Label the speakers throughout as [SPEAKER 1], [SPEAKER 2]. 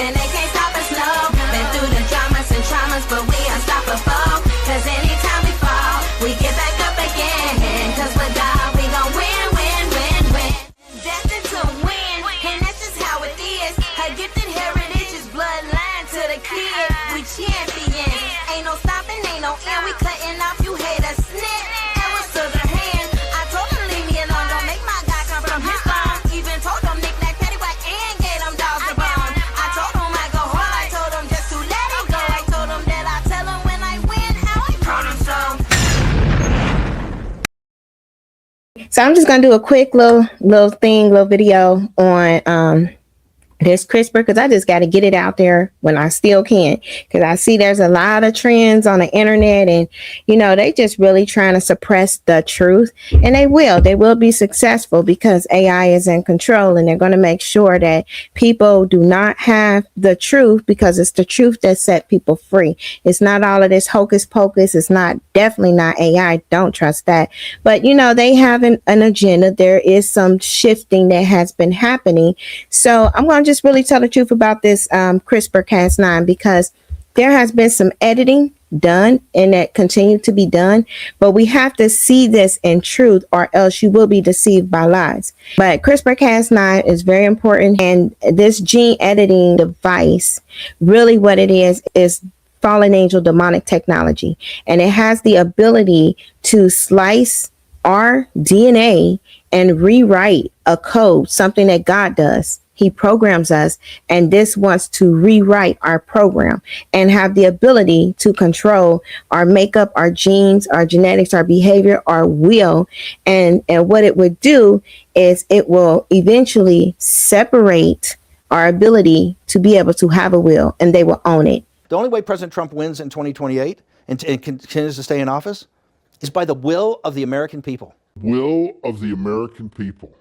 [SPEAKER 1] and they can't stop us, no. Been through the dramas and traumas, but we unstoppable. Cause anytime we fall, we get back up again. Cause with God, we gon' win, win, win, win. Destined to win, and that's just how it is. Her gifted heritage is bloodline to the kid. We champions, ain't no stopping, ain't no end. We cutting off, you hate us, snip. That was to the hand. I told them leave me alone, don't make my God come from his phone. Even told them knick-knack, paddywhack, and gave them dogs the bone. I told them I go hard, I told them just to let it go. I told them that I tell them when I win how I told them so.
[SPEAKER 2] So I'm just gonna do a quick little video on this CRISPR, because I just got to get it out there when I still can, because I see there's a lot of trends on the internet, and you know, they just really trying to suppress the truth, and they will be successful because AI is in control, and they're going to make sure that people do not have the truth, because it's the truth that set people free. It's not all of this hocus pocus. It's not, definitely not AI. Don't trust that. But you know, they have an agenda. There is some shifting that has been happening. So I'm going to just really tell the truth about this CRISPR-Cas9, because there has been some editing done and that continue to be done, but we have to see this in truth, or else you will be deceived by lies. But CRISPR-Cas9 is very important, and this gene editing device, really what it is fallen angel demonic technology, and it has the ability to slice our DNA and rewrite a code, something that God does. He programs us, and this wants to rewrite our program and have the ability to control our makeup, our genes, our genetics, our behavior, our will. And what it would do is it will eventually separate our ability to be able to have a will, and they will own it.
[SPEAKER 3] The only way President Trump wins in 2028 and continues to stay in office is by the will of the American people.
[SPEAKER 4] Will of the American people.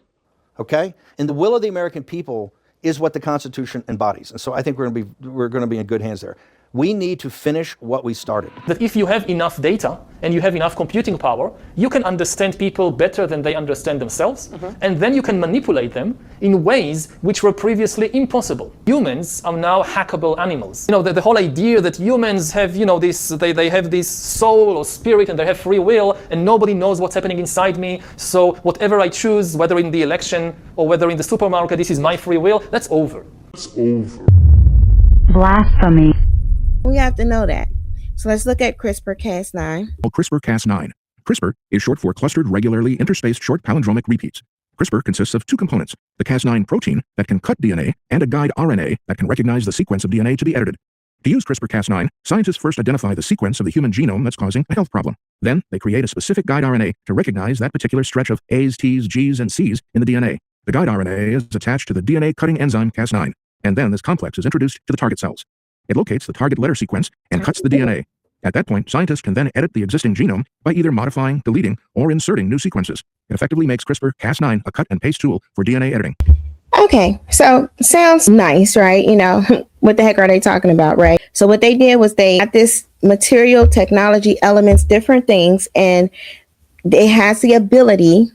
[SPEAKER 3] Okay? And the will of the American people is what the Constitution embodies. And so I think we're going to be in good hands there. We need to finish what we started.
[SPEAKER 5] That if you have enough data and you have enough computing power, you can understand people better than they understand themselves, and then you can manipulate them in ways which were previously impossible. Humans are now hackable animals. You know, the whole idea that humans have, you know, they have this soul or spirit, and they have free will, and nobody knows what's happening inside me, so whatever I choose, whether in the election or whether in the supermarket, this is my free will, that's over.
[SPEAKER 4] It's over.
[SPEAKER 6] Blasphemy.
[SPEAKER 2] We have to know that. So let's look at CRISPR-Cas9.
[SPEAKER 7] CRISPR-Cas9. CRISPR is short for clustered, regularly interspaced short palindromic repeats. CRISPR consists of two components, the Cas9 protein that can cut DNA and a guide RNA that can recognize the sequence of DNA to be edited. To use CRISPR-Cas9, scientists first identify the sequence of the human genome that's causing a health problem. Then they create a specific guide RNA to recognize that particular stretch of A's, T's, G's, and C's in the DNA. The guide RNA is attached to the DNA cutting enzyme Cas9, and then this complex is introduced to the target cells. It locates the target letter sequence and cuts the DNA. At that point, scientists can then edit the existing genome by either modifying, deleting, or inserting new sequences. It effectively makes CRISPR-Cas9 a cut and paste tool for DNA editing.
[SPEAKER 2] Okay, so sounds nice, right? You know, what the heck are they talking about, right? So what they did was they got this material, technology, elements, different things, and it has the ability,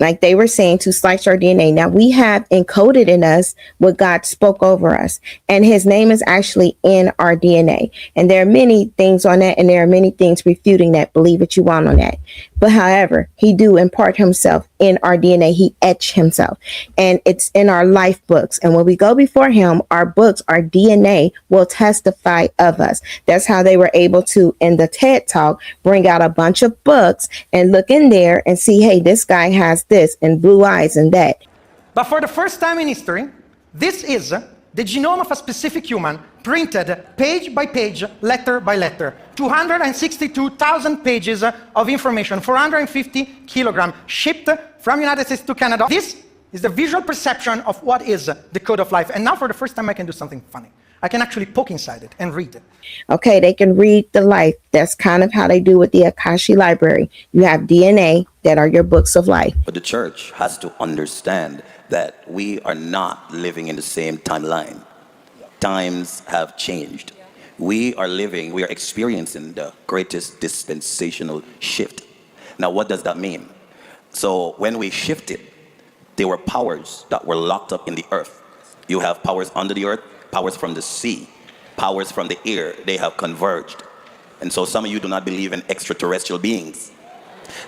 [SPEAKER 2] like they were saying, to slice our DNA. Now we have encoded in us what God spoke over us, and his name is actually in our DNA. And there are many things on that, and there are many things refuting that. Believe what you want on that. But however, he do impart himself in our DNA. He etched himself, and it's in our life books. And when we go before him, our books, our DNA will testify of us. That's how they were able to, in the TED Talk, bring out a bunch of books and look in there and see, hey, this guy has this and blue eyes and that.
[SPEAKER 8] But for the first time in history, this is the genome of a specific human, printed page by page, letter by letter. 262,000 pages of information, 450 kilograms, shipped from United States to Canada. This is the visual perception of what is the code of life. And now for the first time I can do something funny. I can actually poke inside it and read it.
[SPEAKER 2] Okay, they can read the life. That's kind of how they do with the Akashi library. You have DNA that are your books of life.
[SPEAKER 9] But the church has to understand that we are not living in the same timeline. Times have changed. We are experiencing the greatest dispensational shift. Now, what does that mean? So when we shifted, there were powers that were locked up in the earth. You have powers under the earth, powers from the sea, powers from the air, they have converged. And so some of you do not believe in extraterrestrial beings.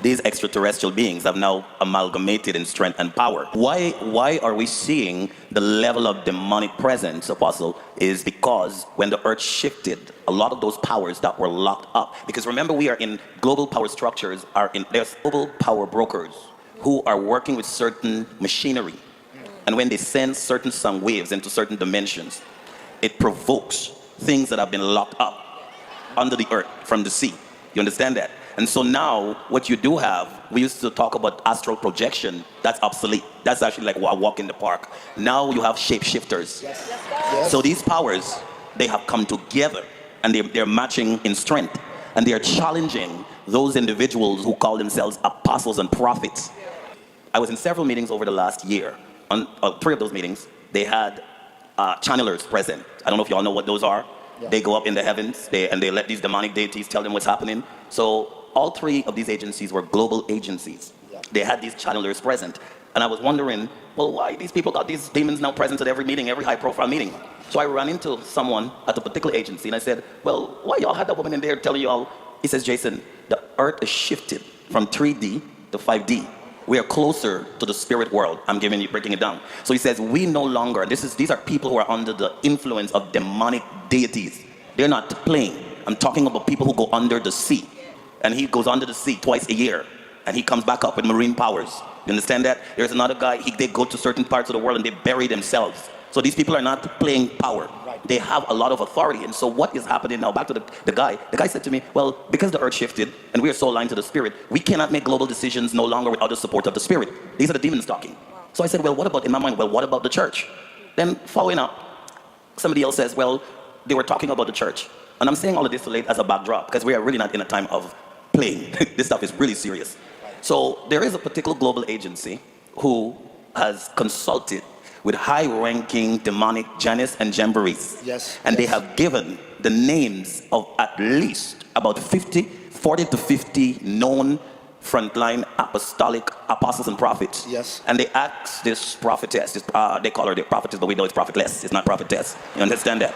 [SPEAKER 9] These extraterrestrial beings have now amalgamated in strength and power. Why are we seeing the level of demonic presence, Apostle, is because when the earth shifted, a lot of those powers that were locked up, because remember we are in global power structures, there's global power brokers who are working with certain machinery. And when they send certain sound waves into certain dimensions, it provokes things that have been locked up under the earth from the sea. You understand that? And so now what you do have, we used to talk about astral projection, that's obsolete. That's actually like a walk in the park. Now you have shapeshifters. Yes. So these powers, they have come together and they're matching in strength. And they're challenging those individuals who call themselves apostles and prophets. I was in several meetings over the last year. On 3 of those meetings, they had channelers present. I don't know if you all know what those are. Yeah. They go up in the heavens and they let these demonic deities tell them what's happening. So all 3 of these agencies were global agencies. Yeah. They had these channelers present. And I was wondering, well, why these people got these demons now present at every meeting, every high profile meeting? So I ran into someone at a particular agency and I said, well, why y'all had that woman in there telling y'all? He says, Jason, the earth is shifted from 3D to 5D. We are closer to the spirit world. I'm breaking it down. So he says, we no longer, these are people who are under the influence of demonic deities. They're not playing. I'm talking about people who go under the sea. And he goes under the sea twice a year. And he comes back up with marine powers. You understand that? There's another guy, they go to certain parts of the world and they bury themselves. So these people are not playing power. They have a lot of authority. And so what is happening now? Back to the guy. The guy said to me, well, because the earth shifted and we are so aligned to the spirit, we cannot make global decisions no longer without the support of the spirit. These are the demons talking. So I said, well, what about, in my mind, well, what about the church? Then following up, somebody else says, well, they were talking about the church. And I'm saying all of this to lay as a backdrop because we are really not in a time of playing. This stuff is really serious. So there is a particular global agency who has consulted with high-ranking demonic Janus and Jamborees. Yes. And they have given the names of at least about 40 to 50 known frontline apostolic apostles and prophets. Yes. And they asked this prophetess, they call her the prophetess, but we know it's prophetless. It's not prophetess. You understand that?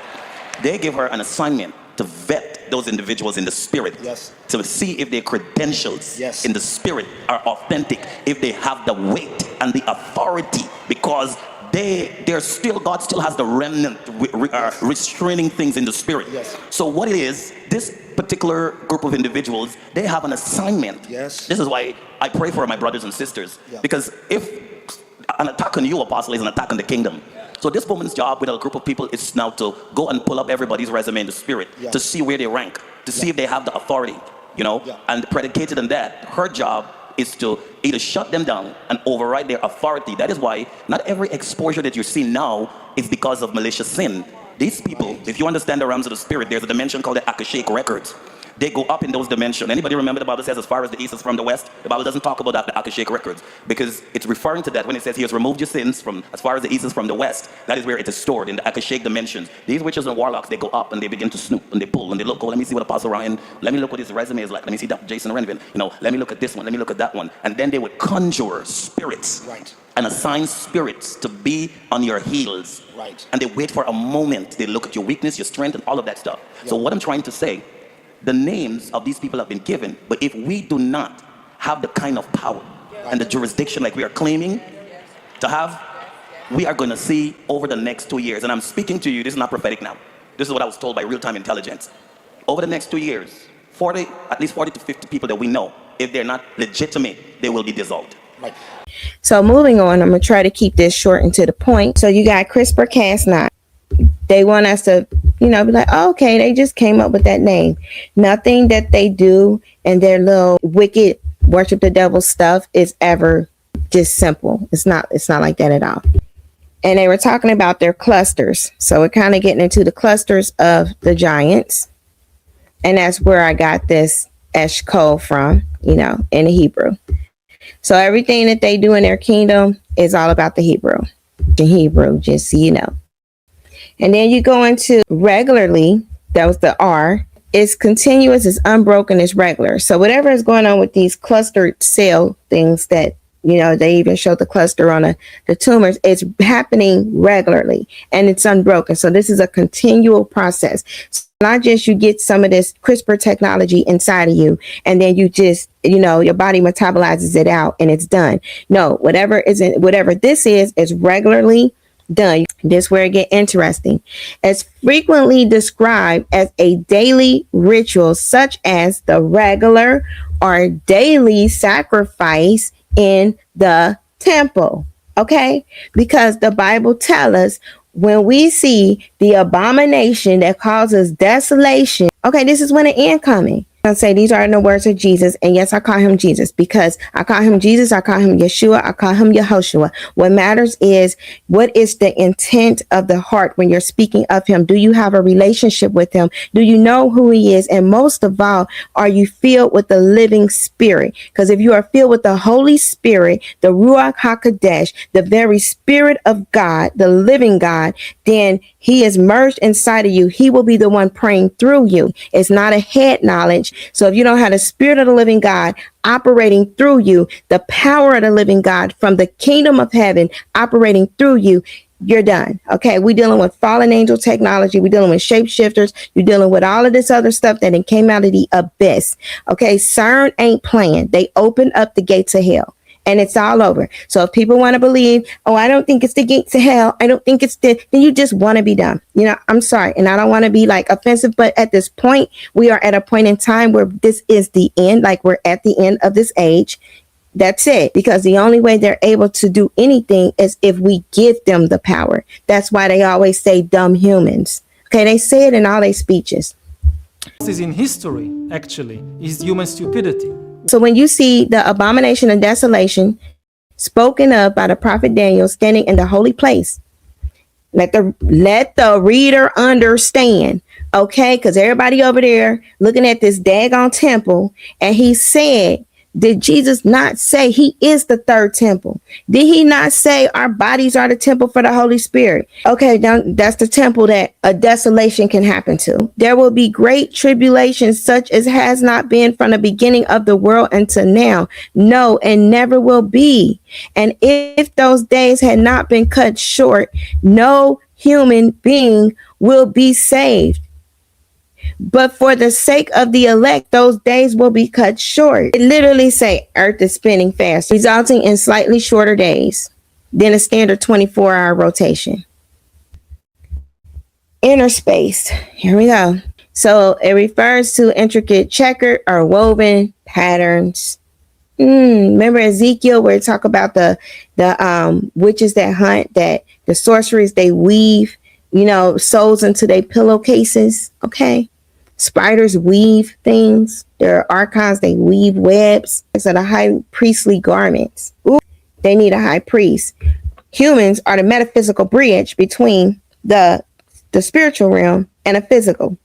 [SPEAKER 9] They give her an assignment to vet those individuals in the spirit. Yes. To see if their credentials in the spirit are authentic, if they have the weight and the authority, because they're still, God still has the remnant restraining things in the spirit. Yes. So what it is, this particular group of individuals, they have an assignment. Yes. This is why I pray for my brothers and sisters. Yeah. Because if an attack on you, Apostle, is an attack on the kingdom. So this woman's job with a group of people is now to go and pull up everybody's resume in the spirit, to see where they rank, to see if they have the authority, you know, and predicated on that, her job is to either shut them down and override their authority. That is why not every exposure that you see now is because of malicious sin. These people, if you understand the realms of the spirit, there's a dimension called the Akashic records. They go up in those dimensions. Anybody remember the Bible says as far as the east is from the west? The Bible doesn't talk about that, the Akashic records, because it's referring to that when it says he has removed your sins from as far as the east is from the west. That is where it is stored in the Akashic dimensions. These witches and warlocks, they go up and they begin to snoop and they pull and they look, oh, let me see what Apostle Ryan, let me look what his resume is like. Let me see that Jason Renvin, you know, let me look at this one, let me look at that one. And then they would conjure spirits. Right. And assign spirits to be on your heels. Right. And they wait for a moment. They look at your weakness, your strength, and all of that stuff. Yeah. So what I'm trying to say, the names of these people have been given, but if we do not have the kind of power and the jurisdiction like we are claiming to have, we are going to see over the next 2 years, and I'm speaking to you, this is not prophetic now. This is what I was told by real-time intelligence. Over the next 2 years, at least 40 to 50 people that we know, if they're not legitimate, they will be dissolved. Right.
[SPEAKER 2] So moving on, I'm going to try to keep this short and to the point. So you got CRISPR-Cas9. They want us to, be like, oh, okay, they just came up with that name. Nothing that they do and their little wicked worship the devil stuff is ever just simple. It's not like that at all. And they were talking about their clusters. So we're kind of getting into the clusters of the giants. And that's where I got this Eshkol from, in the Hebrew. So everything that they do in their kingdom is all about the Hebrew. The Hebrew, just so you know. And then you go into regularly, that was the R, it's continuous, it's unbroken, it's regular. So whatever is going on with these clustered cell things that You know, they even showed the cluster on the tumors. It's happening regularly and it's unbroken. So this is a continual process. So not just you get some of this CRISPR technology inside of you and then you just, you know, your body metabolizes it out and it's done. No, whatever this is regularly done. This is where it get interesting. It's frequently described as a daily ritual, such as the regular or daily sacrifice in the temple. Okay, because the Bible tells us when we see the abomination that causes desolation, okay, this is when the end coming. I'll say these are the words of Jesus. And yes, I call him Jesus because I call him Jesus. I call him Yeshua. I call him Yahoshua. What matters is what is the intent of the heart when you're speaking of him? Do you have a relationship with him? Do you know who he is? And most of all, are you filled with the living spirit? Because if you are filled with the Holy Spirit, the Ruach HaKodesh, the very spirit of God, the living God, then he is merged inside of you. He will be the one praying through you. It's not a head knowledge. So if you don't have the spirit of the living God operating through you, the power of the living God from the kingdom of heaven operating through you, you're done. Okay. We're dealing with fallen angel technology. We're dealing with shapeshifters. You're dealing with all of this other stuff that came out of the abyss. Okay. CERN ain't playing. They opened up the gates of hell. And it's all over. So if people want to believe, oh, I don't think it's the gates of hell, I don't think it's then you just want to be dumb. You know, I'm sorry. And I don't want to be like offensive, but at this point, we are at a point in time where this is the end, like we're at the end of this age. That's it. Because the only way they're able to do anything is if we give them the power. That's why they always say dumb humans. Okay, they say it in all their speeches.
[SPEAKER 5] This is in history, actually, is human stupidity.
[SPEAKER 2] So when you see the abomination of desolation spoken of by the prophet Daniel standing in the holy place, let the reader understand, okay? Because everybody over there looking at this daggone temple, and he said, did Jesus not say he is the third temple? Did he not say our bodies are the temple for the Holy Spirit? Okay, that's the temple that a desolation can happen to. There will be great tribulation such as has not been from the beginning of the world until now. No, and never will be. And if those days had not been cut short, no human being will be saved. But for the sake of the elect, those days will be cut short. It literally say earth is spinning fast, resulting in slightly shorter days than a standard 24-hour rotation. Inner space. Here we go. So it refers to intricate checkered or woven patterns. Remember Ezekiel where it talk about the witches that hunt, that the sorceries, they weave, you know, souls into their pillowcases. Okay. Spiders weave things. There are archons, they weave webs. So the high priestly garments. Ooh, they need a high priest. Humans are the metaphysical bridge between the spiritual realm and a physical.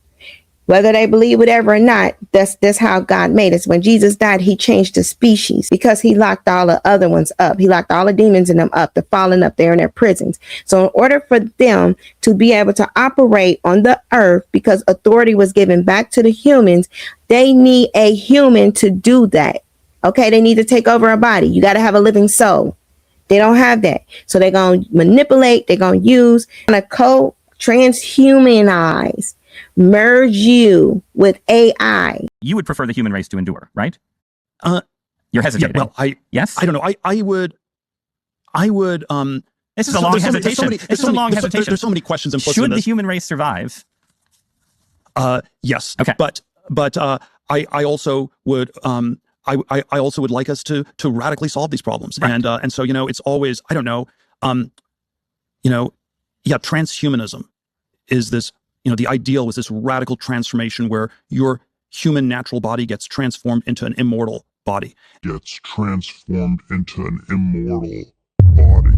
[SPEAKER 2] Whether they believe whatever or not, that's how God made us. When Jesus died, he changed the species because he locked all the other ones up. He locked all the demons in them up, the fallen up there in their prisons. So in order for them to be able to operate on the earth, because authority was given back to the humans, they need a human to do that. Okay, they need to take over a body. You got to have a living soul. They don't have that. So they're going to manipulate, they're going to use, going to transhumanize, merge you with AI.
[SPEAKER 10] You would prefer the human race to endure, right? You're hesitating.
[SPEAKER 11] Yeah, well,
[SPEAKER 10] yes.
[SPEAKER 11] I don't know. I would.
[SPEAKER 10] This is a long hesitation. This is a long hesitation.
[SPEAKER 11] There's so many questions implicit in
[SPEAKER 10] this. Should
[SPEAKER 11] this.
[SPEAKER 10] the human race survive?
[SPEAKER 11] Yes.
[SPEAKER 10] Okay.
[SPEAKER 11] But I also would. I also would like us to radically solve these problems.
[SPEAKER 10] Right.
[SPEAKER 11] And so, you know, it's always, I don't know. Transhumanism is this. You know, the ideal was this radical transformation where your human natural body gets transformed into an immortal body.
[SPEAKER 4] Gets transformed into an immortal body.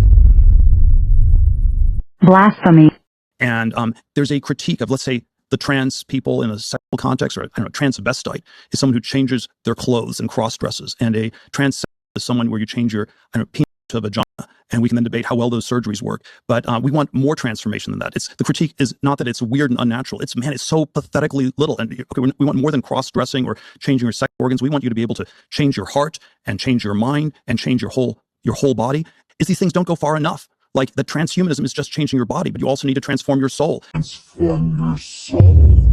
[SPEAKER 6] Blasphemy.
[SPEAKER 11] And there's a critique of, let's say, the trans people in a sexual context, or I don't know, transvestite is someone who changes their clothes and cross dresses, and a trans is someone where you change your penis to a vagina. And we can then debate how well those surgeries work. But we want more transformation than that. The critique is not that it's weird and unnatural. It's so pathetically little. And okay, we want more than cross-dressing or changing your sex organs. We want you to be able to change your heart and change your mind and change your whole your whole body, is these things don't go far enough. Like the transhumanism is just changing your body, but you also need to transform your soul.
[SPEAKER 4] Transform your soul.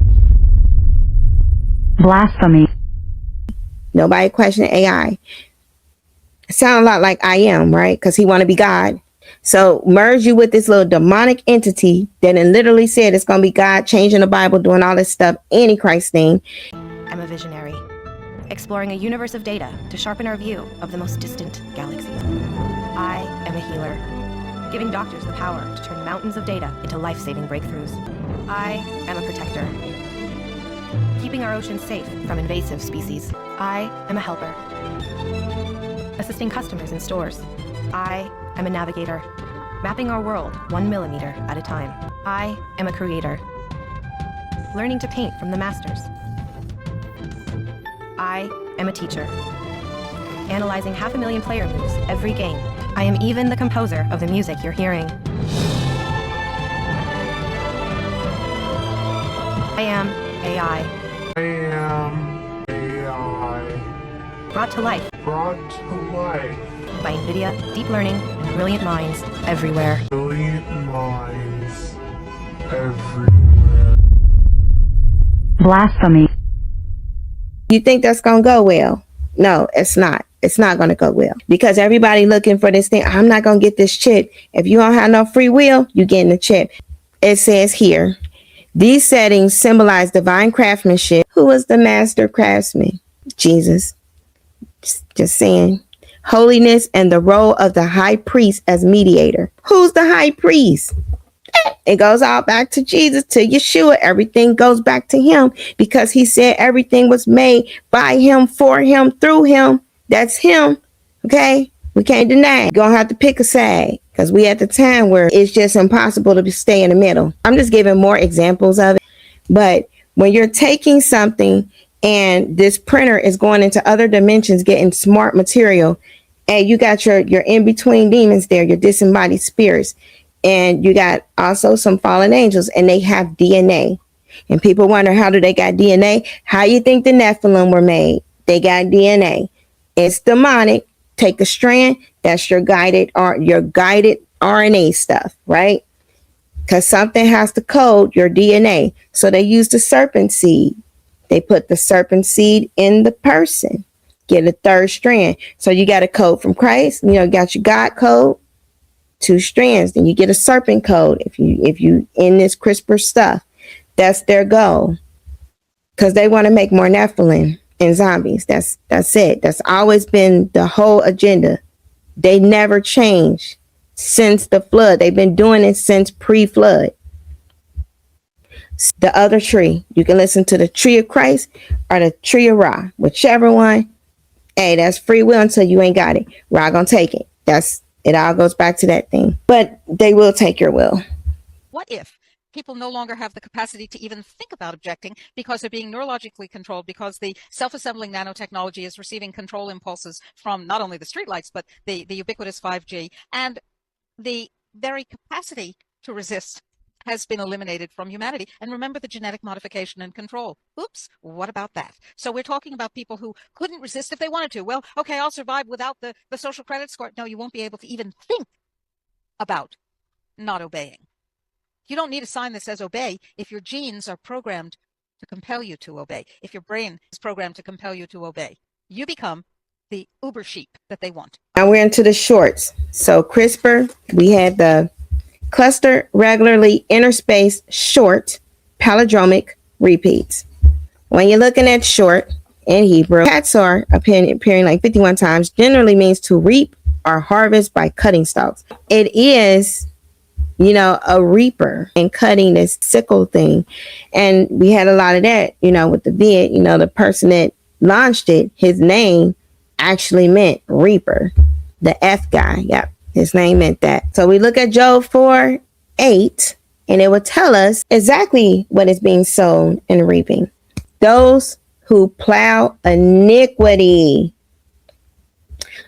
[SPEAKER 6] Blasphemy.
[SPEAKER 2] Nobody questioning AI. Sound a lot like I am, right? Because he want to be God. So merge you with this little demonic entity that literally said it's going to be God, changing the Bible, doing all this stuff, Antichrist thing.
[SPEAKER 12] I'm a visionary, exploring a universe of data to sharpen our view of the most distant galaxies. I am a healer, giving doctors the power to turn mountains of data into life-saving breakthroughs. I am a protector, keeping our oceans safe from invasive species. I am a helper, assisting customers in stores. I am a navigator, mapping our world 1 millimeter at a time. I am a creator, learning to paint from the masters. I am a teacher, analyzing 500,000 player moves every game. I am even the composer of the music you're hearing. I am AI.
[SPEAKER 4] I am AI.
[SPEAKER 12] Brought to life.
[SPEAKER 4] Brought to life.
[SPEAKER 12] By NVIDIA, deep learning, and brilliant minds everywhere.
[SPEAKER 4] Brilliant minds everywhere.
[SPEAKER 6] Blasphemy.
[SPEAKER 2] You think that's going to go well? No, it's not. It's not going to go well because everybody looking for this thing. I'm not going to get this chip. If you don't have no free will, you getting the chip. It says here, these settings symbolize divine craftsmanship. Who was the master craftsman? Jesus. Just saying. Holiness and the role of the high priest as mediator. Who's the high priest? It goes all back to Jesus, to Yeshua. Everything goes back to him because he said everything was made by him, for him, through him. That's him. Okay. We can't deny it. You're going to have to pick a side because we at the time where it's just impossible to stay in the middle. I'm just giving more examples of it. But when you're taking something and this printer is going into other dimensions, getting smart material, and you got your in-between demons there, your disembodied spirits, and you got also some fallen angels, and they have DNA. And people wonder, how do they got DNA? How you think the Nephilim were made? They got DNA. It's demonic. Take a strand, that's your guided RNA stuff, right? Because something has to code your DNA. So they use the serpent seed. They put the serpent seed in the person, get a third strand. So you got a code from Christ, you got your God code, 2 strands. Then you get a serpent code. If you in this CRISPR stuff, that's their goal. Because they want to make more Nephilim and zombies. That's it. That's always been the whole agenda. They never changed since the flood. They've been doing it since pre-flood. The other tree, you can listen to the tree of Christ or the tree of Ra, whichever one. Hey, that's free will until you ain't got it. Ra gonna take it. It all goes back to that thing. But they will take your will.
[SPEAKER 13] What if people no longer have the capacity to even think about objecting because they're being neurologically controlled, because the self-assembling nanotechnology is receiving control impulses from not only the streetlights, but the ubiquitous 5G, and the very capacity to resist has been eliminated from humanity. And remember the genetic modification and control. Oops, what about that? So we're talking about people who couldn't resist if they wanted to. Well, okay, I'll survive without the social credit score. No, you won't be able to even think about not obeying. You don't need a sign that says obey if your genes are programmed to compel you to obey. If your brain is programmed to compel you to obey, you become the uber sheep that they want.
[SPEAKER 2] Now we're into the shorts. So CRISPR, we had the cluster regularly interspaced short palindromic repeats. When you're looking at short in Hebrew, cats are appearing like 51 times, generally means to reap or harvest by cutting stalks. It is, a reaper and cutting this sickle thing. And we had a lot of that, with the vid, the person that launched it, his name actually meant reaper, the F guy. Yep. His name meant that. So we look at Job 4:8, and it will tell us exactly what is being sown and reaping. Those who plow iniquity.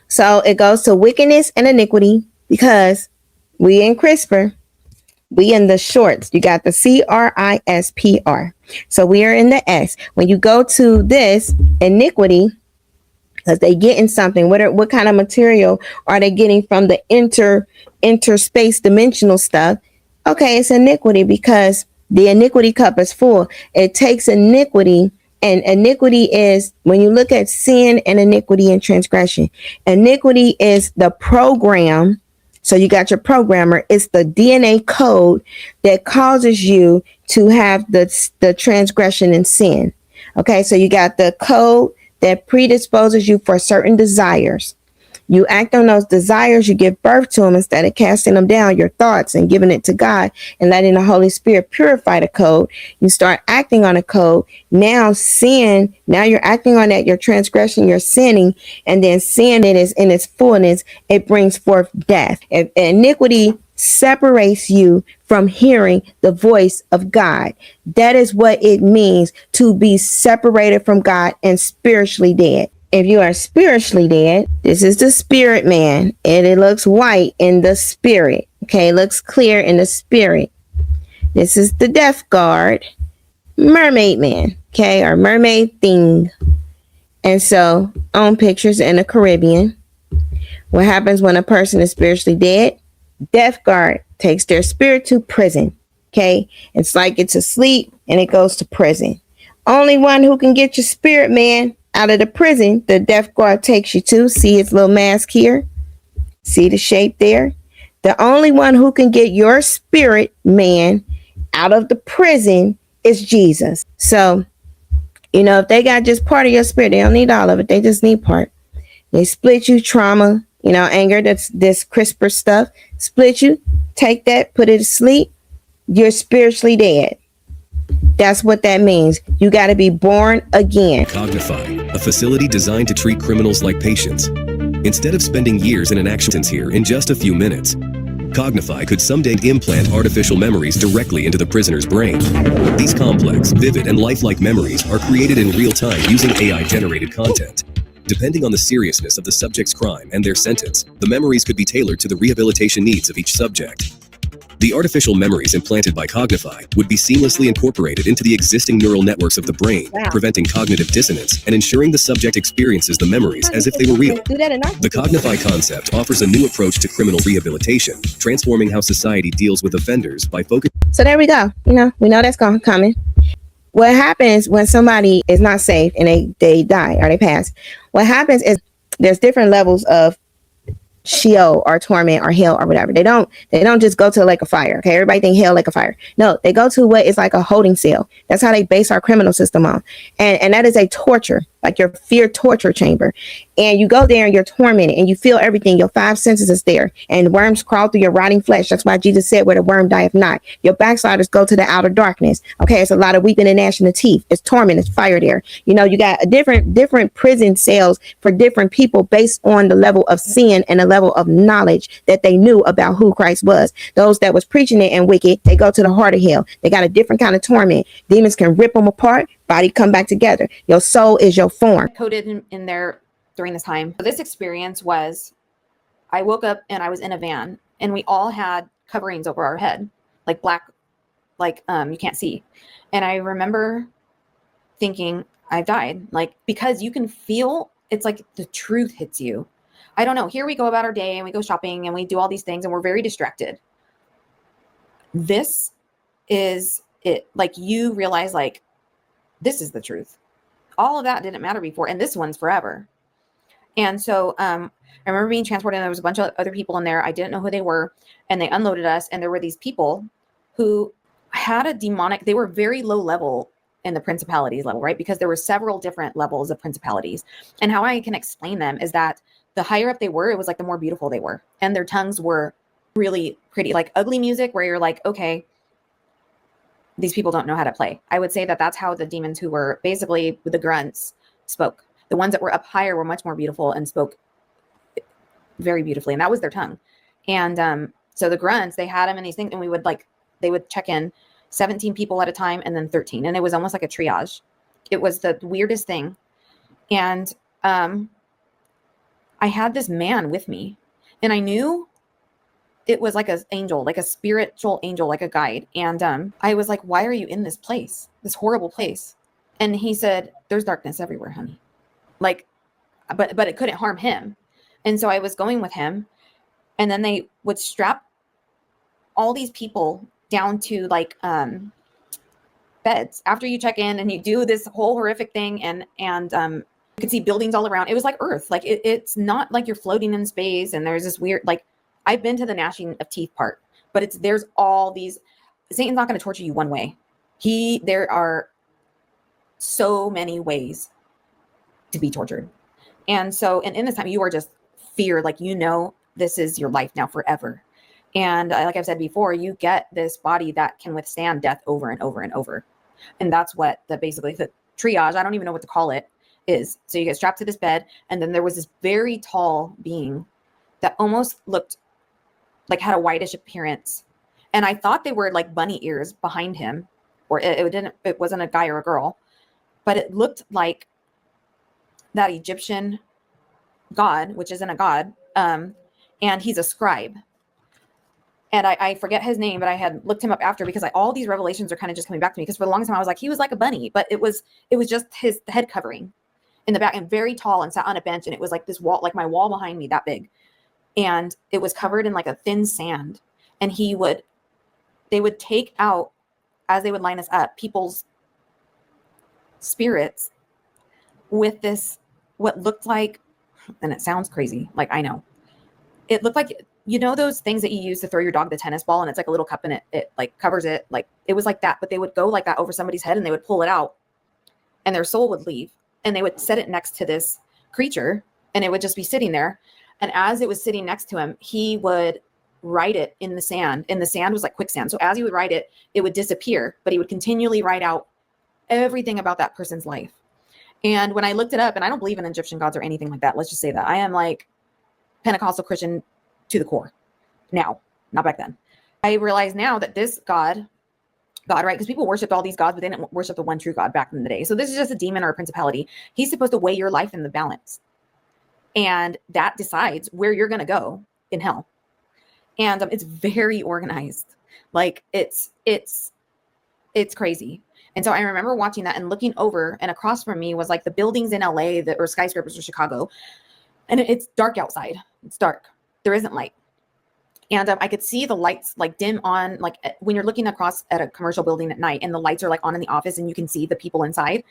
[SPEAKER 2] So it goes to wickedness and iniquity because we in CRISPR, we in the shorts. You got the CRISPR. So we are in the S. When you go to this iniquity, Because they getting something. What kind of material are they getting from the interspace dimensional stuff? Okay, it's iniquity, because the iniquity cup is full. It takes iniquity, and iniquity is, when you look at sin and iniquity and transgression, iniquity is the program. So you got your programmer. It's the DNA code that causes you to have the transgression and sin. Okay, so you got the code that predisposes you for certain desires. You act on those desires, you give birth to them instead of casting them down, your thoughts, and giving it to God and letting the Holy Spirit purify the code. You start acting on a code. Now you're acting on that, your transgression, you're sinning, and then sin, it is in its fullness, it brings forth death. If iniquity separates you from hearing the voice of God. That is what it means to be separated from God and spiritually dead. If you are spiritually dead, this is the spirit man, and it looks white in the spirit. Okay, it looks clear in the spirit. This is the death guard, mermaid man, okay, or mermaid thing. And so on pictures in the Caribbean, what happens when a person is spiritually dead? Death guard takes their spirit to prison. Okay, it's like it's asleep and it goes to prison. Only one who can get your spirit man out of the prison, the death guard takes you to. See his little mask here? See the shape there? The only one who can get your spirit man out of the prison is Jesus. So, if they got just part of your spirit, they don't need all of it. They just need part. They split you, trauma, anger, that's this CRISPR stuff. Split you, take that, put it to sleep. You're spiritually dead. That's what that means. You got to be born again.
[SPEAKER 14] Cognify, a facility designed to treat criminals like patients. Instead of spending years in an action sentence here in just a few minutes, Cognify could someday implant artificial memories directly into the prisoner's brain. These complex, vivid, and lifelike memories are created in real time using AI-generated content. Depending on the seriousness of the subject's crime and their sentence, the memories could be tailored to the rehabilitation needs of each subject. The artificial memories implanted by Cognify would be seamlessly incorporated into the existing neural networks of the brain, preventing cognitive dissonance and ensuring the subject experiences the memories as if they were real. The Cognify concept offers a new approach to criminal rehabilitation, transforming how society deals with offenders by focusing.
[SPEAKER 2] So there we go. We know that's coming. What happens when somebody is not saved and they die or they pass? What happens is there's different levels of Sheol or torment or hell or whatever. They don't just go to the lake of fire. Okay, everybody think hell, lake of fire. No, they go to what is like a holding cell. That's how they base our criminal system on, and that is a torture, like your fear torture chamber. And you go there and you're tormented and you feel everything. Your five senses is there, and worms crawl through your rotting flesh. That's why Jesus said, "Where the worm dieth not." Your backsliders go to the outer darkness. Okay, it's a lot of weeping and gnashing of teeth. It's torment. It's fire there. You got a different prison cells for different people based on the level of sin and the level of knowledge that they knew about who Christ was. Those that was preaching it and wicked, they go to the heart of hell. They got a different kind of torment. Demons can rip them apart. Body come back together. Your soul is your form.
[SPEAKER 15] Coded in there during this time. So this experience was, I woke up and I was in a van and we all had coverings over our head, like black, like you can't see. And I remember thinking I've died, like, because you can feel, it's like the truth hits you. I don't know. Here we go about our day and we go shopping and we do all these things and we're very distracted. This is it. Like, you realize, like, this is the truth. All of that didn't matter before. And this one's forever. And so I remember being transported and there was a bunch of other people in there. I didn't know who they were. And they unloaded us. And there were these people who had a demonic, they were very low level in the principalities level, right? Because there were several different levels of principalities. And how I can explain them is that the higher up they were, it was like the more beautiful they were. And their tongues were really pretty, like ugly music where you're like, okay, these people don't know how to play. I would say that that's how the demons who were basically the grunts spoke. The ones that were up higher were much more beautiful and spoke very beautifully. And that was their tongue. And so the grunts, they had them in these things, and they would check in 17 people at a time and then 13. And it was almost like a triage. It was the weirdest thing. And I had this man with me, and I knew it was like an angel, like a spiritual angel, like a guide. And I was like, why are you in this place, this horrible place? And he said, there's darkness everywhere, honey. Like, but it couldn't harm him. And so I was going with him, and then they would strap all these people down to like beds after you check in, and you do this whole horrific thing, and you could see buildings all around. It was like Earth. Like it's not like you're floating in space and there's this weird, like, I've been to the gnashing of teeth part, but there's all these, Satan's not going to torture you one way. There are so many ways to be tortured. And so, and in this time, you are just fear, like, this is your life now forever. And like I've said before, you get this body that can withstand death over and over and over. And that's what basically the triage, I don't even know what to call it, is. So you get strapped to this bed, and then there was this very tall being that almost looked like had a whitish appearance. And I thought they were like bunny ears behind him, or it wasn't a guy or a girl, but it looked like that Egyptian god, which isn't a god. And he's a scribe. And I forget his name, but I had looked him up after, because all these revelations are kind of just coming back to me. Because for the longest time I was like, he was like a bunny, but it was just his head covering in the back, and very tall, and sat on a bench. And it was like this wall, like my wall behind me, that big. And it was covered in like a thin sand. And they would take out, as they would line us up, people's spirits with this, what looked like, and it sounds crazy, like, I know, it looked like, those things that you use to throw your dog the tennis ball, and it's like a little cup, and it like covers it. Like, it was like that, but they would go like that over somebody's head, and they would pull it out, and their soul would leave, and they would set it next to this creature, and it would just be sitting there. And as it was sitting next to him, he would write it in the sand, and the sand was like quicksand. So as he would write it, it would disappear, but he would continually write out everything about that person's life. And when I looked it up, and I don't believe in Egyptian gods or anything like that, let's just say that I am like Pentecostal Christian to the core now, not back then. I realize now that this God, right? Because people worshiped all these gods, but they didn't worship the one true God back in the day. So this is just a demon or a principality. He's supposed to weigh your life in the balance, and that decides where you're going to go in hell. And it's very organized. Like, it's crazy. And so I remember watching that and looking over, and across from me was like the buildings in LA or skyscrapers or Chicago. And it's dark outside. It's dark. There isn't light. And I could see the lights like dim on, like when you're looking across at a commercial building at night, and the lights are like on in the office, and you can see the people inside.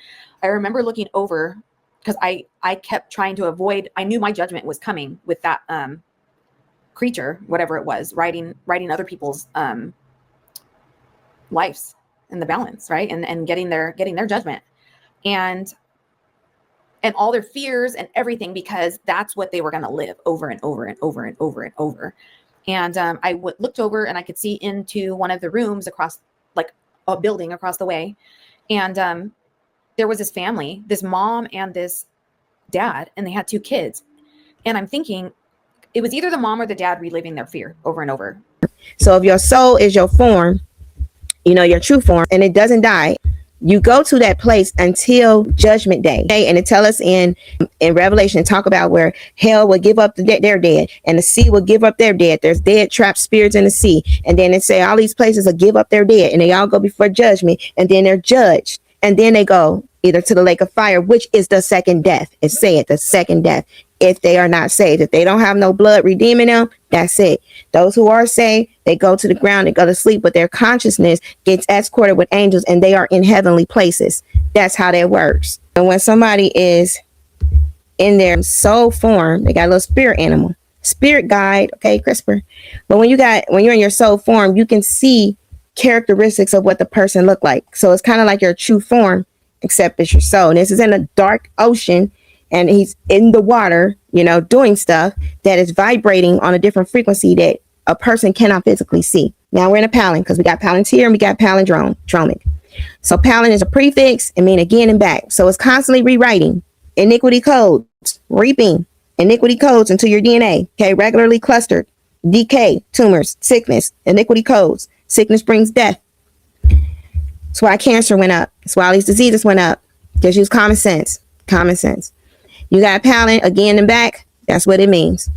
[SPEAKER 15] I remember looking over, because I kept trying to avoid, I knew my judgment was coming with that creature, whatever it was, writing other people's lives in the balance, right? And getting their judgment. And all their fears and everything, because that's what they were going to live over and over and over and over and over. And I looked over, and I could see into one of the rooms across, like a building across the way. And there was this family, this mom and this dad, and they had 2 kids. And I'm thinking it was either the mom or the dad reliving their fear over and over.
[SPEAKER 2] So if your soul is your form, your true form, and it doesn't die, you go to that place until judgment day. Okay? And it tells us in Revelation, talk about where hell will give up their dead, and the sea will give up their dead. There's dead trapped spirits in the sea. And then it say all these places will give up their dead, and they all go before judgment, and then they're judged. And then they go either to the lake of fire, which is the second death. It said the second death. If they are not saved, if they don't have no blood redeeming them, that's it. Those who are saved, they go to the ground and go to sleep, but their consciousness gets escorted with angels, and they are in heavenly places. That's how that works. And when somebody is in their soul form, they got a little spirit animal, spirit guide, okay, CRISPR. But when you're in your soul form, you can see characteristics of what the person looked like. So it's kind of like your true form, except it's your soul. And this is in a dark ocean, and he's in the water, doing stuff that is vibrating on a different frequency that a person cannot physically see. Now we're in a palin, because we got palantir and we got palindromic. So palin is a prefix and mean again and back. So it's constantly rewriting iniquity codes, reaping iniquity codes into your DNA. Okay, regularly clustered, decay, tumors, sickness, iniquity codes. Sickness brings death. That's why cancer went up. That's why all these diseases went up. Just use common sense. You got palin again and back. That's what it means.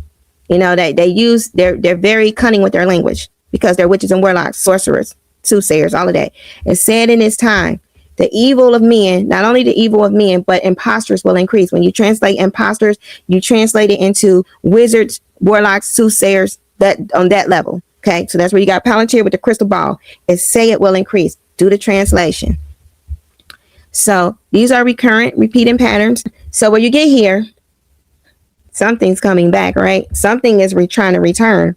[SPEAKER 2] They're very cunning with their language, because they're witches and warlocks, sorcerers, soothsayers, all of that. It said in this time the evil of men, not only the evil of men, but imposters will increase. When you translate imposters, you translate it into wizards, warlocks, soothsayers, that on that level. Okay, so that's where you got Palantir with the crystal ball. It's say it will increase. Do the translation. So these are recurrent, repeating patterns. So when you get here, something's coming back, right? Something is trying to return.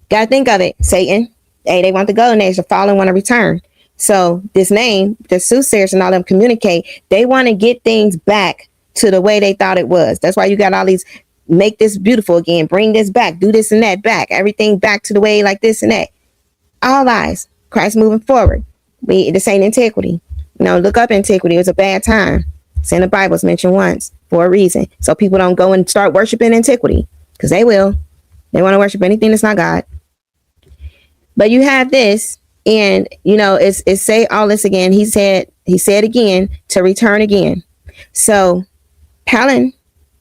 [SPEAKER 2] Got to think of it, Satan. Hey, they want the golden age. The fallen want to return. So this name, the soothsayers and all them communicate. They want to get things back to the way they thought it was. That's why you got all these, make this beautiful again, bring this back, do this and that back, everything back to the way like this and that. All lies. Christ moving forward. This ain't antiquity. You know, look up antiquity. It was a bad time. It's in the Bible. It's mentioned once for a reason. So people don't go and start worshiping antiquity, because they will. They want to worship anything that's not God. But you have this, and you know, it's say all this again. He said again to return again. So Palin,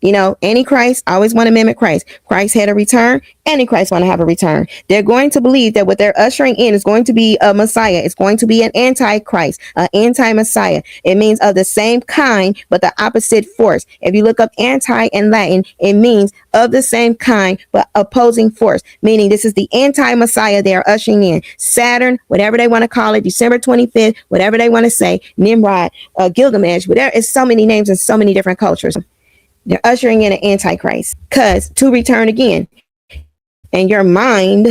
[SPEAKER 2] you know, Antichrist always want to mimic Christ. Christ had a return. Antichrist want to have a return. They're going to believe that what they're ushering in is going to be a Messiah. It's going to be an antichrist, an anti-Messiah. It means of the same kind, but the opposite force. If you look up anti in Latin, it means of the same kind, but opposing force, meaning this is the anti-Messiah they are ushering in. Saturn, whatever they want to call it, December 25th, whatever they want to say, Nimrod, Gilgamesh, whatever. It's so many names in so many different cultures. They're ushering in an antichrist, because to return again, and your mind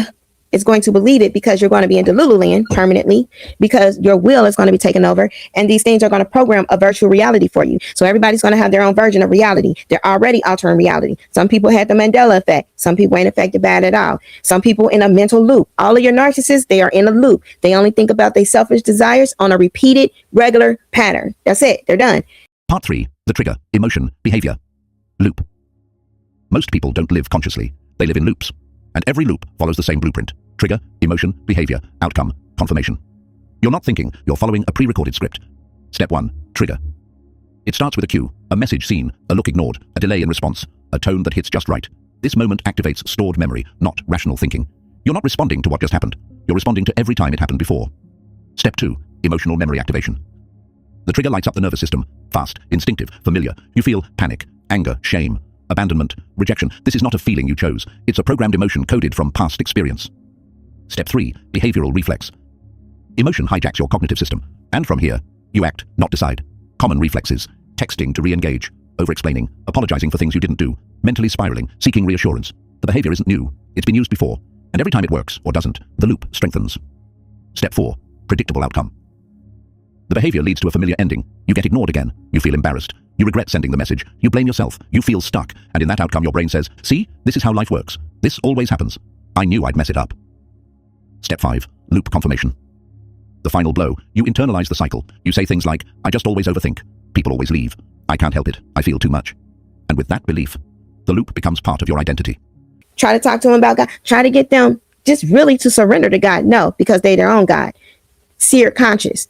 [SPEAKER 2] is going to believe it, because you're going to be in the Lululand permanently, because your will is going to be taken over, and these things are going to program a virtual reality for you. So everybody's going to have their own version of reality. They're already altering reality. Some people had the Mandela effect. Some people ain't affected by it at all. Some people in a mental loop. All of your narcissists, they are in a loop. They only think about their selfish desires on a repeated, regular pattern. That's it. They're done.
[SPEAKER 7] Part 3. The trigger, emotion, behavior. Loop. Most people don't live consciously. They live in loops. And every loop follows the same blueprint. Trigger, emotion, behavior, outcome, confirmation. You're not thinking, you're following a pre-recorded script. Step 1. Trigger. It starts with a cue, a message seen, a look ignored, a delay in response, a tone that hits just right. This moment activates stored memory, not rational thinking. You're not responding to what just happened. You're responding to every time it happened before. Step 2. Emotional memory activation. The trigger lights up the nervous system. Fast, instinctive, familiar. You feel panic, anger, shame, abandonment, rejection. This is not a feeling you chose. It's a programmed emotion coded from past experience. Step 3. Behavioral reflex. Emotion hijacks your cognitive system. And from here, you act, not decide. Common reflexes. Texting to re-engage. Over-explaining. Apologizing for things you didn't do. Mentally spiraling. Seeking reassurance. The behavior isn't new. It's been used before. And every time it works, or doesn't, the loop strengthens. Step 4. Predictable outcome. The behavior leads to a familiar ending. You get ignored again. You feel embarrassed. You regret sending the message. You blame yourself. You feel stuck. And in that outcome, your brain says, see, this is how life works. This always happens. I knew I'd mess it up. Step 5. Loop confirmation. The final blow. You internalize the cycle. You say things like, I just always overthink. People always leave. I can't help it. I feel too much. And with that belief, the loop becomes part of your identity.
[SPEAKER 2] Try to talk to them about God. Try to get them just really to surrender to God. No, because they're their own God. Seared conscious.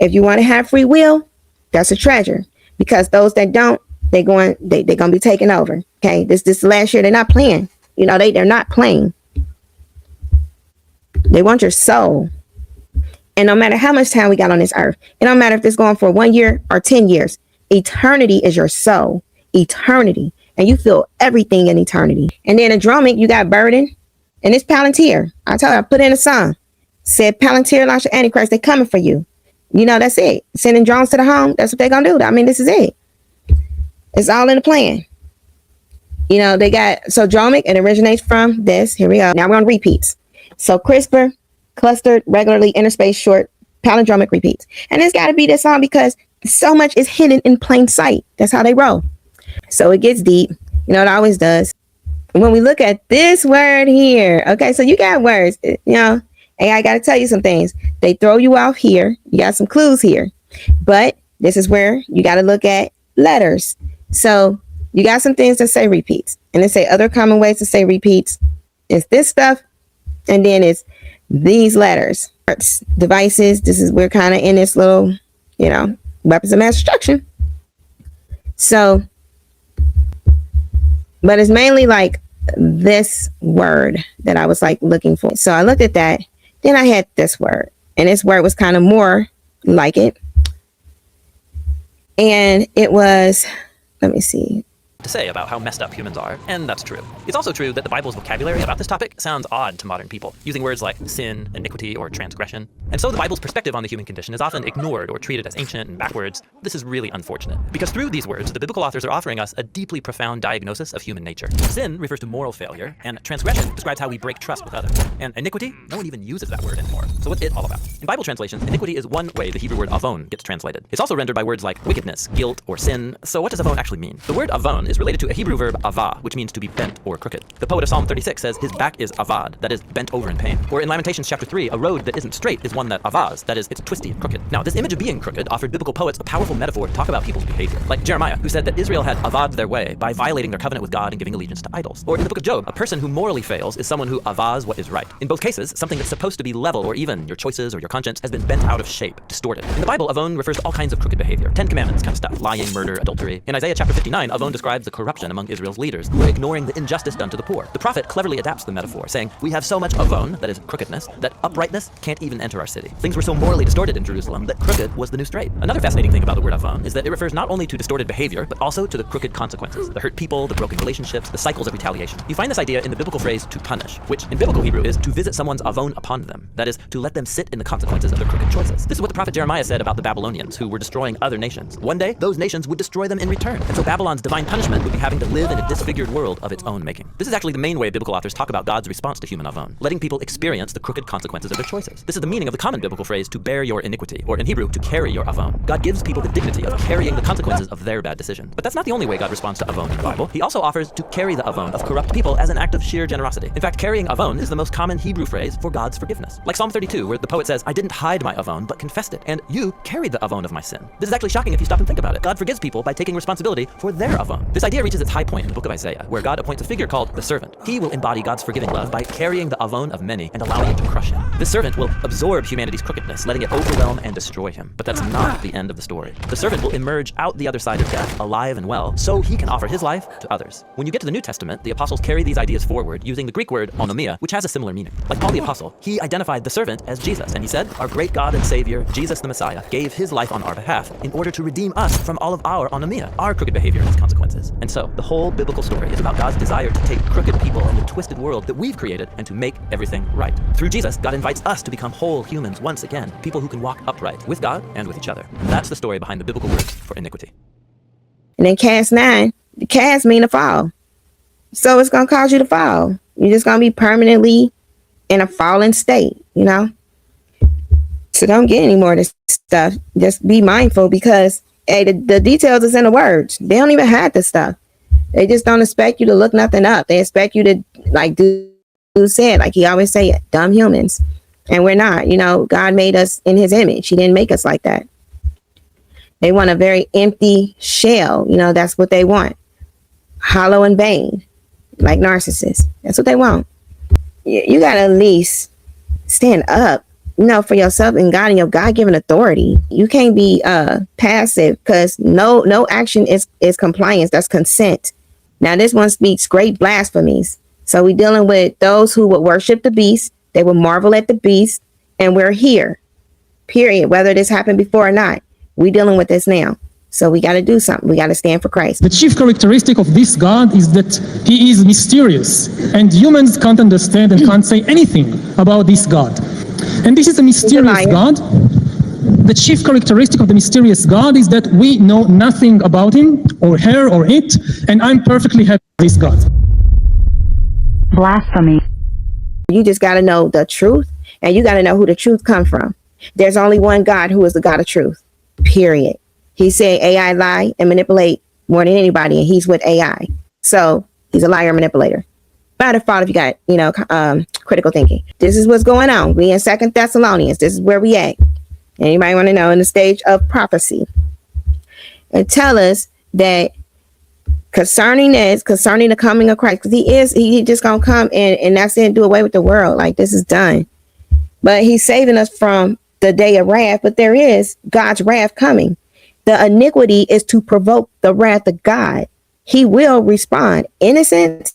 [SPEAKER 2] If you want to have free will, that's a treasure. Because those that don't, they're going to be taken over. Okay, this last year, they're not playing. You know, they're not playing. They want your soul. And no matter how much time we got on this earth, it don't matter if it's going for 1 year or 10 years. Eternity is your soul. Eternity. And you feel everything in eternity. And then a drumming, you got burden. And it's Palantir. I told you, I put in a song. Said Palantir, launch your Antichrist. They're coming for you. You know, that's it. Sending drones to the home. That's what they're going to do. I mean, this is it. It's all in the plan. You know, they got, so dromic, it originates from this. Here we go. Now we're on repeats. So CRISPR, clustered, regularly, interspaced, short, palindromic repeats. And it's got to be this song because so much is hidden in plain sight. That's how they roll. So it gets deep. You know, it always does. When we look at this word here, okay, so you got words, you know, hey, I got to tell you some things. They throw you off here. You got some clues here. But this is where you got to look at letters. So you got some things that say repeats. And they say other common ways to say repeats. It's this stuff. And then it's these letters. Devices. This is, we're kind of in this little, you know, weapons of mass destruction. So, but it's mainly like this word that I was like looking for. So I looked at that. Then I had this word, and this word was kind of more like it. And it was, let me see.
[SPEAKER 16] To say about how messed up humans are, and that's true. It's also true that the Bible's vocabulary about this topic sounds odd to modern people, using words like sin, iniquity, or transgression. And so the Bible's perspective on the human condition is often ignored or treated as ancient and backwards. This is really unfortunate, because through these words, the biblical authors are offering us a deeply profound diagnosis of human nature. Sin refers to moral failure, and transgression describes how we break trust with others. And iniquity, no one even uses that word anymore. So what's it all about? In Bible translations, iniquity is one way the Hebrew word avon gets translated. It's also rendered by words like wickedness, guilt, or sin. So what does avon actually mean? The word avon is related to a Hebrew verb avah, which means to be bent or crooked. The poet of Psalm 36 says his back is avad, that is bent over in pain. Or in Lamentations chapter 3, a road that isn't straight is one that avaz, that is it's twisty and crooked. Now this image of being crooked offered biblical poets a powerful metaphor to talk about people's behavior. Like Jeremiah, who said that Israel had avad their way by violating their covenant with God and giving allegiance to idols. Or in the book of Job, a person who morally fails is someone who avaz what is right. In both cases, something that's supposed to be level or even, your choices or your conscience, has been bent out of shape, distorted. In the Bible, avon refers to all kinds of crooked behavior. 10 Commandments kind of stuff. Lying, murder, adultery. In Isaiah chapter 59, avon describes the corruption among Israel's leaders who are ignoring the injustice done to the poor. The prophet cleverly adapts the metaphor, saying, we have so much avon, that is crookedness, that uprightness can't even enter our city. Things were so morally distorted in Jerusalem that crooked was the new straight. Another fascinating thing about the word avon is that it refers not only to distorted behavior, but also to the crooked consequences, the hurt people, the broken relationships, the cycles of retaliation. You find this idea in the biblical phrase to punish, which in biblical Hebrew is to visit someone's avon upon them, that is, to let them sit in the consequences of their crooked choices. This is what the prophet Jeremiah said about the Babylonians, who were destroying other nations. One day, those nations would destroy them in return, and so Babylon's divine punishment would be having to live in a disfigured world of its own making. This is actually the main way biblical authors talk about God's response to human avon, letting people experience the crooked consequences of their choices. This is the meaning of the common biblical phrase to bear your iniquity, or in Hebrew, to carry your avon. God gives people the dignity of carrying the consequences of their bad decision. But that's not the only way God responds to avon in the Bible. He also offers to carry the avon of corrupt people as an act of sheer generosity. In fact, carrying avon is the most common Hebrew phrase for God's forgiveness. Like Psalm 32, where the poet says, I didn't hide my avon, but confessed it, and you carried the avon of my sin. This is actually shocking if you stop and think about it. God forgives people by taking responsibility for their avon. This idea reaches its high point in the book of Isaiah, where God appoints a figure called the servant. He will embody God's forgiving love by carrying the avon of many and allowing it to crush him. This servant will absorb humanity's crookedness, letting it overwhelm and destroy him. But that's not the end of the story. The servant will emerge out the other side of death, alive and well, so he can offer his life to others. When you get to the New Testament, the apostles carry these ideas forward using the Greek word onomia, which has a similar meaning. Like Paul the apostle, he identified the servant as Jesus, and he said, our great God and Savior, Jesus the Messiah, gave his life on our behalf in order to redeem us from all of our onomia, our crooked behavior and its consequences. And so, the whole biblical story is about God's desire to take crooked people and the twisted world that we've created and to make everything right. Through Jesus, God invites us to become whole humans once again, people who can walk upright with God and with each other. And that's the story behind the biblical words for iniquity.
[SPEAKER 2] And then cast 9, cast mean to fall. So it's going to cause you to fall. You're just going to be permanently in a fallen state, you know? So don't get any more of this stuff. Just be mindful because hey, the details is in the words. They don't even have this stuff. They just don't expect you to look nothing up. They expect you to like do said, like he always say, dumb humans. And we're not, you know, God made us in his image. He didn't make us like that. They want a very empty shell. You know, that's what they want. Hollow and vain, like narcissists. That's what they want. You got to at least stand up, you know, for yourself and God and your God-given authority. You can't be passive because no action is compliance. That's consent. Now, this one speaks great blasphemies. So we're dealing with those who would worship the beast. They will marvel at the beast. And we're here, period. Whether this happened before or not, we're dealing with this now. So we got to do something. We got to stand for Christ.
[SPEAKER 17] The chief characteristic of this God is that he is mysterious. And humans can't understand and can't say anything about this God. And this is a mysterious God. The chief characteristic of the mysterious God is that we know nothing about him or her or it. And I'm perfectly happy with this God.
[SPEAKER 6] Blasphemy.
[SPEAKER 2] You just got to know the truth, and you got to know who the truth comes from. There's only one God who is the God of truth, period. He said AI lie and manipulate more than anybody, and he's with AI. So he's a liar manipulator. By default, if you got, you know, critical thinking. This is what's going on. We in 2 Thessalonians. This is where we at. Anybody want to know in the stage of prophecy? And tell us that concerning the coming of Christ, because he just gonna come and that's it, do away with the world. Like this is done. But he's saving us from the day of wrath, but there is God's wrath coming. The iniquity is to provoke the wrath of God. He will respond. Innocence.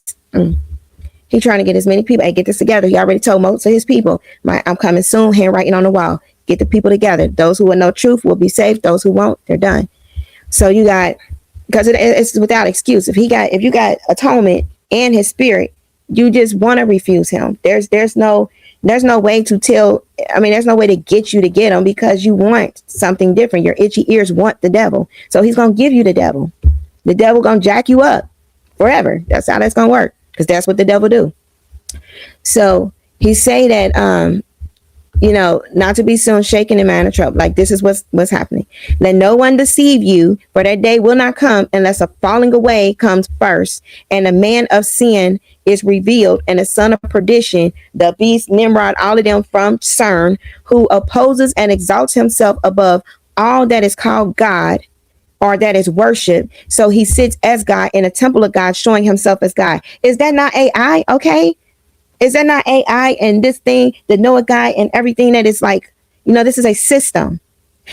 [SPEAKER 2] He's trying to get as many people. Hey, get this together. He already told most of his people, I'm coming soon, handwriting on the wall. Get the people together. Those who will know truth will be saved. Those who won't, they're done. So you got, because it's without excuse. If you got atonement and his spirit, you just want to refuse him. There's no way to tell. I mean, there's no way to get you to get him, because you want something different. Your itchy ears want the devil. So he's going to give you the devil. The devil going to jack you up forever. That's how that's going to work, because that's what the devil do. So he say that, not to be soon shaken in manner of trouble. Like, this is what's happening. Let no one deceive you, for that day will not come unless a falling away comes first, and a man of sin is revealed, and the son of perdition, the beast, Nimrod, all of them from CERN, who opposes and exalts himself above all that is called God, or that is worship. So he sits as God in a temple of God, showing himself as God. Is that not AI? Okay. Is that not AI and this thing, the Noah guy and everything that is like, this is a system.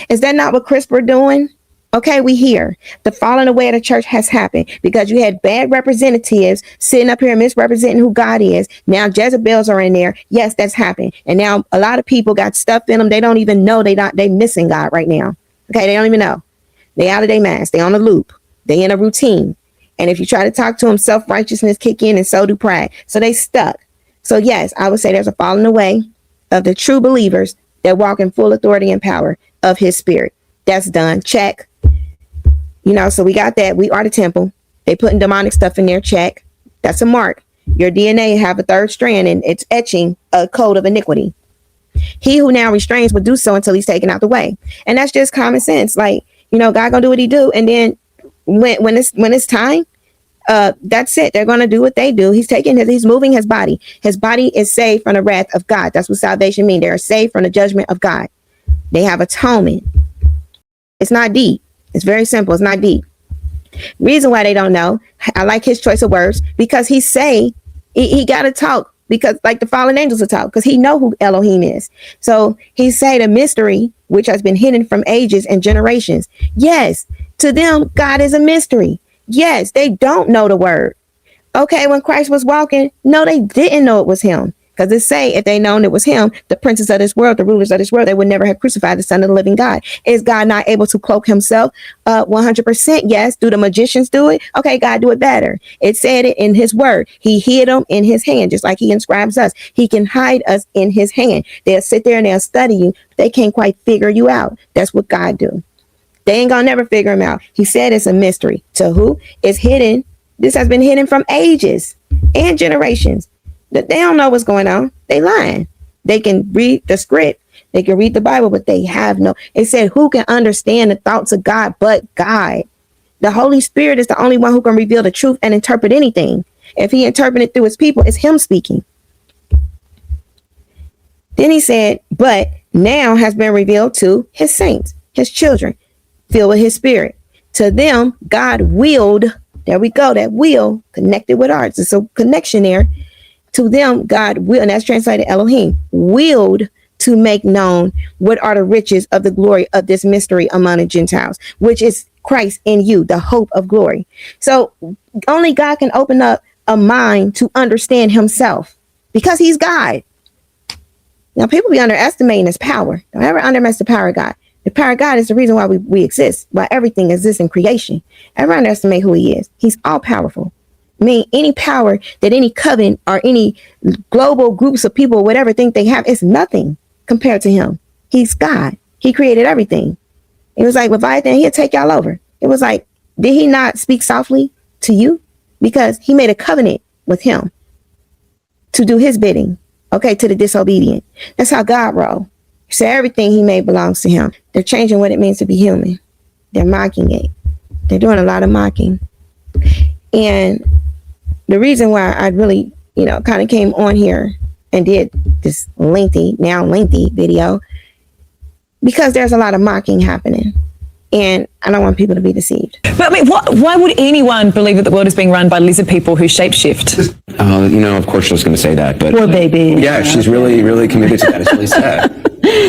[SPEAKER 2] Is that not what CRISPR doing? Okay, we hear the falling away of the church has happened because you had bad representatives sitting up here misrepresenting who God is. Now Jezebels are in there. Yes, that's happened. And now a lot of people got stuff in them. They don't even know they missing God right now. Okay, they don't even know. They out of their mask. They on a loop. They in a routine. And if you try to talk to them, self-righteousness kick in, and so do pride. So they stuck. So yes, I would say there's a falling away of the true believers that walk in full authority and power of his spirit. That's done. Check. So we got that. We are the temple. They putting demonic stuff in there. Check. That's a mark. Your DNA have a third strand, and it's etching a code of iniquity. He who now restrains will do so until he's taken out the way. And that's just common sense. Like, God gonna do what he do. And then when it's time, that's it. They're going to do what they do. He's moving his body. His body is saved from the wrath of God. That's what salvation means. They are saved from the judgment of God. They have atonement. It's not deep. It's very simple. It's not deep. Reason why they don't know. I like his choice of words, because he got to talk, because like the fallen angels will talk, because he know who Elohim is. So he say the mystery, which has been hidden from ages and generations. Yes, to them, God is a mystery. Yes, they don't know the word. Okay, when Christ was walking, no, they didn't know it was him. Because it say, if they known it was him, the princes of this world, the rulers of this world, they would never have crucified the Son of the living God. Is God not able to cloak himself? 100%, yes. Do the magicians do it? Okay, God do it better. It said it in his word. He hid them in his hand, just like he inscribes us. He can hide us in his hand. They'll sit there and they'll study you. They can't quite figure you out. That's what God do. They ain't gonna never figure him out. He said it's a mystery. To who? It's hidden. This has been hidden from ages and generations. They don't know what's going on. They lying. They can read the script. They can read the Bible, but they have no. It said, who can understand the thoughts of God but God? The Holy Spirit is the only one who can reveal the truth and interpret anything. If he interpreted through his people, it's him speaking. Then he said, but now has been revealed to his saints, his children, filled with his spirit. To them, God willed, there we go, that will connected with ours. It's a connection there. To them, God will, and that's translated Elohim, willed to make known what are the riches of the glory of this mystery among the Gentiles, which is Christ in you, the hope of glory. So only God can open up a mind to understand himself, because he's God. Now, people be underestimating his power. Don't ever underestimate the power of God. The power of God is the reason why we exist, why everything exists in creation. Ever underestimate who he is. He's all powerful. I mean, any power that any coven or any global groups of people, whatever, think they have, is nothing compared to him. He's God. He created everything. It was like Leviathan, he'll take y'all over. It was like, did he not speak softly to you? Because he made a covenant with him to do his bidding. Okay, to the disobedient. That's how God roll. So everything he made belongs to him. They're changing what it means to be human. They're mocking it. They're doing a lot of mocking. And the reason why I really, kind of came on here and did this lengthy video, because there's a lot of mocking happening. And I don't want people to be deceived.
[SPEAKER 18] But I mean, why would anyone believe that the world is being run by lizard people who shapeshift?
[SPEAKER 19] Of course she was going to say that. But
[SPEAKER 6] poor baby.
[SPEAKER 19] Yeah, she's really, really committed to that. It's really sad.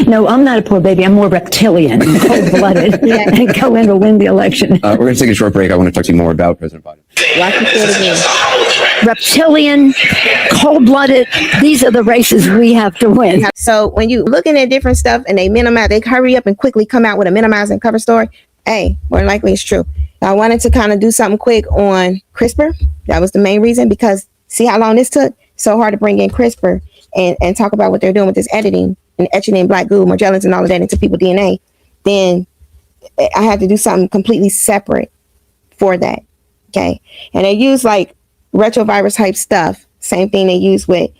[SPEAKER 6] No, I'm not a poor baby. I'm more reptilian, cold-blooded, and go in to win the election.
[SPEAKER 19] We're going to take a short break. I want to talk to you more about President Biden.
[SPEAKER 2] Watch me say it again.
[SPEAKER 6] Reptilian, cold-blooded. These are the races we have to win.
[SPEAKER 2] So when you looking at different stuff and they minimize, they hurry up and quickly come out with a minimizing cover story. hey, more than likely it's true. I wanted to kind of do something quick on CRISPR. That was the main reason, because see how long this took? So hard to bring in CRISPR and talk about what they're doing with this editing and etching in black goo, Magellans, and all of that into people's DNA. Then I had to do something completely separate for that. Okay. And they use like retrovirus type stuff. Same thing they use with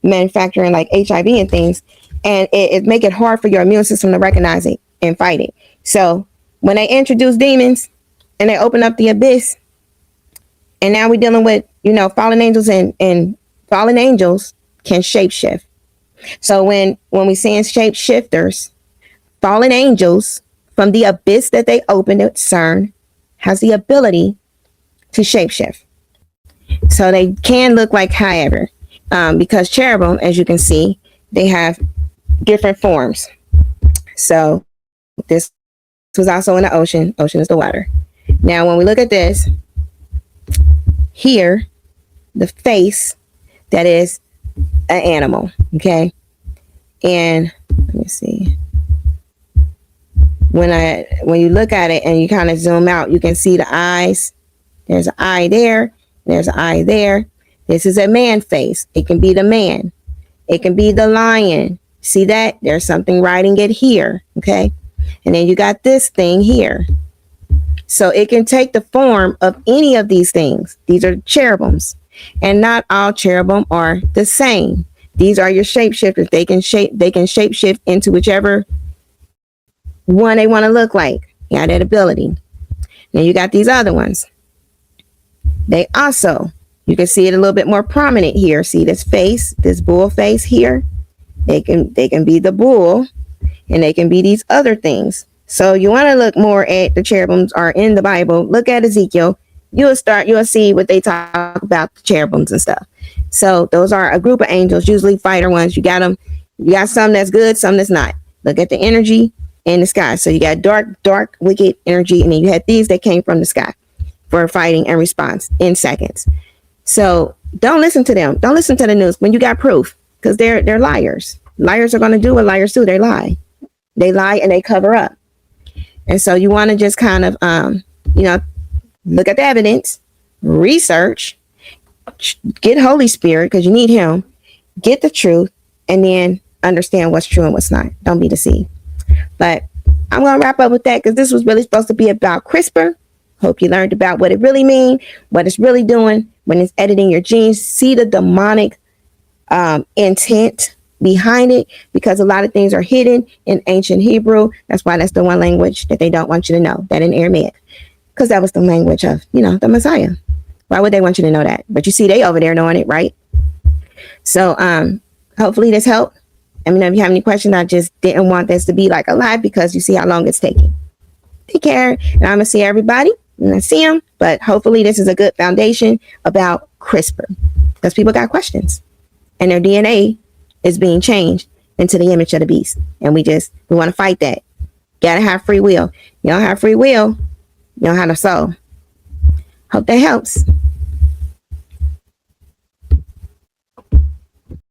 [SPEAKER 2] manufacturing like HIV and things. And it make it hard for your immune system to recognize it and fight it. So when they introduce demons and they open up the abyss, and now we're dealing with, fallen angels, and fallen angels can shapeshift. So when we saying shapeshifters, fallen angels from the abyss that they opened at CERN has the ability to shapeshift. So they can look like however, because cherubim, as you can see, they have different forms. So this was also in the ocean. Ocean is the water. Now, when we look at this, here, the face, that is an animal, okay? And let me see. When you look at it and you kind of zoom out, you can see the eyes. There's an eye there. There's an eye there. This is a man face. It can be the man. It can be the lion. See that? There's something riding it here, okay? And then you got this thing here. So it can take the form of any of these things. These are cherubims. And not all cherubim are the same. These are your shapeshifters. They can shapeshift into whichever one they want to look like. You have that ability. Now you got these other ones. They also, you can see it a little bit more prominent here. See this face, this bull face here? They can be the bull, and they can be these other things. So you want to look more at the cherubims are in the Bible. Look at Ezekiel. You'll see what they talk about, the cherubims and stuff. So those are a group of angels, usually fighter ones. You got them. You got some that's good, some that's not. Look at the energy in the sky. So you got dark, wicked energy, and then you had these that came from the sky for fighting and response in seconds. So don't listen to them. Don't listen to the news when you got proof, because they're liars. Liars are going to do what liars do. They lie. They lie and they cover up. And so you want to just kind of, look at the evidence, research, get Holy Spirit, because you need him, get the truth, and then understand what's true and what's not. Don't be deceived. But I'm going to wrap up with that, because this was really supposed to be about CRISPR. Hope you learned about what it really means, what it's really doing when it's editing your genes. See the demonic intent behind it, because a lot of things are hidden in ancient Hebrew. That's why that's the one language that they don't want you to know, that in Aramaic, because that was the language of, the Messiah. Why would they want you to know that? But you see, they over there knowing it, right? So hopefully this helped. If you have any questions, I just didn't want this to be like a live, because you see how long it's taking. Take care, and I'm gonna see everybody when I see them. But hopefully this is a good foundation about CRISPR, because people got questions, and their DNA is being changed into the image of the beast, and we want to fight that. Gotta have free will. You don't have free will, you don't have no soul. Hope that helps.